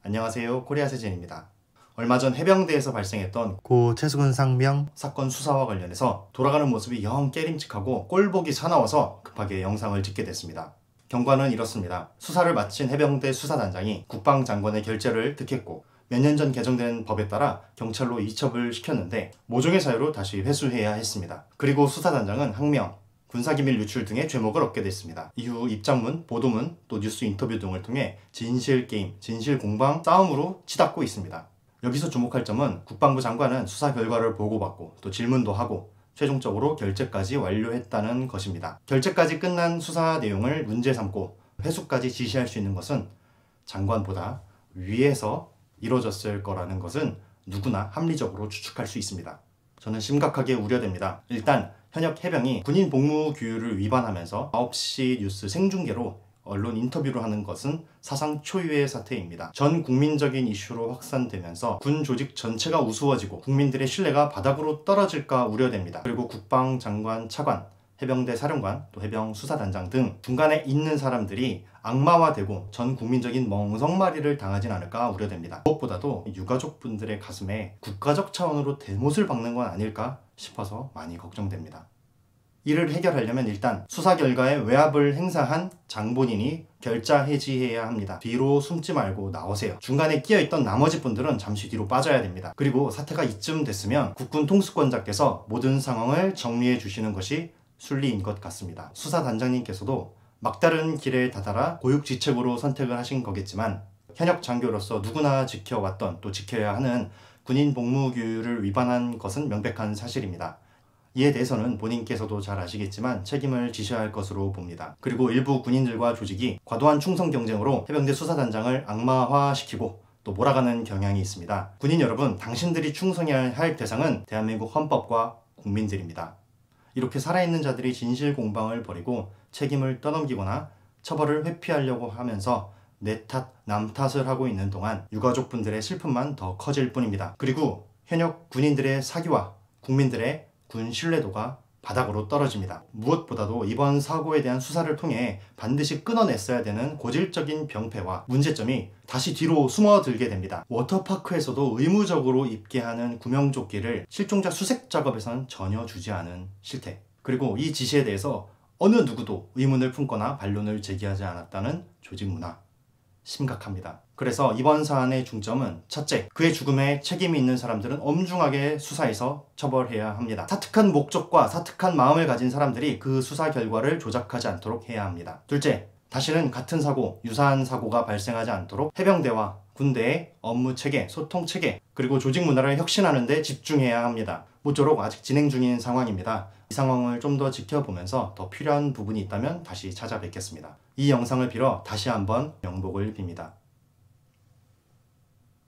안녕하세요, 코리아세진입니다. 얼마 전 해병대에서 발생했던 고 최수근 상병 사건 수사와 관련해서 돌아가는 모습이 영 깨림칙하고 꼴보기 사나워서 급하게 영상을 찍게 됐습니다. 경과는 이렇습니다. 수사를 마친 해병대 수사단장이 국방장관의 결재를 득했고 몇 년 전 개정된 법에 따라 경찰로 이첩을 시켰는데 모종의 사유로 다시 회수해야 했습니다. 그리고 수사단장은 항명, 군사기밀 유출 등의 죄목을 얻게 됐습니다. 이후 입장문, 보도문, 또 뉴스 인터뷰 등을 통해 진실게임, 진실공방 싸움으로 치닫고 있습니다. 여기서 주목할 점은 국방부 장관은 수사 결과를 보고받고 또 질문도 하고 최종적으로 결재까지 완료했다는 것입니다. 결재까지 끝난 수사 내용을 문제 삼고 회수까지 지시할 수 있는 것은 장관보다 위에서 이루어졌을 거라는 것은 누구나 합리적으로 추측할 수 있습니다. 저는 심각하게 우려됩니다. 일단 현역 해병이 군인 복무 규율을 위반하면서 9시 뉴스 생중계로 언론 인터뷰를 하는 것은 사상 초유의 사태입니다. 전 국민적인 이슈로 확산되면서 군 조직 전체가 우스워지고 국민들의 신뢰가 바닥으로 떨어질까 우려됩니다. 그리고 국방장관 차관, 해병대 사령관, 또 해병 수사단장 등 중간에 있는 사람들이 악마화되고 전 국민적인 멍석마리를 당하진 않을까 우려됩니다. 무엇보다도 유가족분들의 가슴에 국가적 차원으로 대못을 박는 건 아닐까 싶어서 많이 걱정됩니다. 이를 해결하려면 일단 수사 결과에 외압을 행사한 장본인이 결자 해지해야 합니다. 뒤로 숨지 말고 나오세요. 중간에 끼어있던 나머지 분들은 잠시 뒤로 빠져야 됩니다. 그리고 사태가 이쯤 됐으면 국군 통수권자께서 모든 상황을 정리해 주시는 것이 순리인 것 같습니다. 수사단장님께서도 막다른 길에 다다라 고육지책으로 선택을 하신 거겠지만 현역 장교로서 누구나 지켜왔던 또 지켜야 하는 군인 복무규율을 위반한 것은 명백한 사실입니다. 이에 대해서는 본인께서도 잘 아시겠지만 책임을 지셔야 할 것으로 봅니다. 그리고 일부 군인들과 조직이 과도한 충성 경쟁으로 해병대 수사단장을 악마화시키고 또 몰아가는 경향이 있습니다. 군인 여러분, 당신들이 충성해야 할 대상은 대한민국 헌법과 국민들입니다. 이렇게 살아있는 자들이 진실 공방을 벌이고 책임을 떠넘기거나 처벌을 회피하려고 하면서 내 탓, 남 탓을 하고 있는 동안 유가족분들의 슬픔만 더 커질 뿐입니다. 그리고 현역 군인들의 사기와 국민들의 군 신뢰도가 바닥으로 떨어집니다. 무엇보다도 이번 사고에 대한 수사를 통해 반드시 끊어냈어야 되는 고질적인 병폐와 문제점이 다시 뒤로 숨어들게 됩니다. 워터파크에서도 의무적으로 입게 하는 구명조끼를 실종자 수색 작업에선 전혀 주지 않은 실태, 그리고 이 지시에 대해서 어느 누구도 의문을 품거나 반론을 제기하지 않았다는 조직 문화, 심각합니다. 그래서 이번 사안의 중점은 첫째, 그의 죽음에 책임이 있는 사람들은 엄중하게 수사해서 처벌해야 합니다. 사특한 목적과 사특한 마음을 가진 사람들이 그 수사 결과를 조작하지 않도록 해야 합니다. 둘째, 다시는 같은 사고, 유사한 사고가 발생하지 않도록 해병대와 군대의 업무 체계, 소통 체계, 그리고 조직 문화를 혁신하는 데 집중해야 합니다. 모쪼록 아직 진행 중인 상황입니다. 이 상황을 좀 더 지켜보면서 더 필요한 부분이 있다면 다시 찾아뵙겠습니다. 이 영상을 빌어 다시 한번 명복을 빕니다.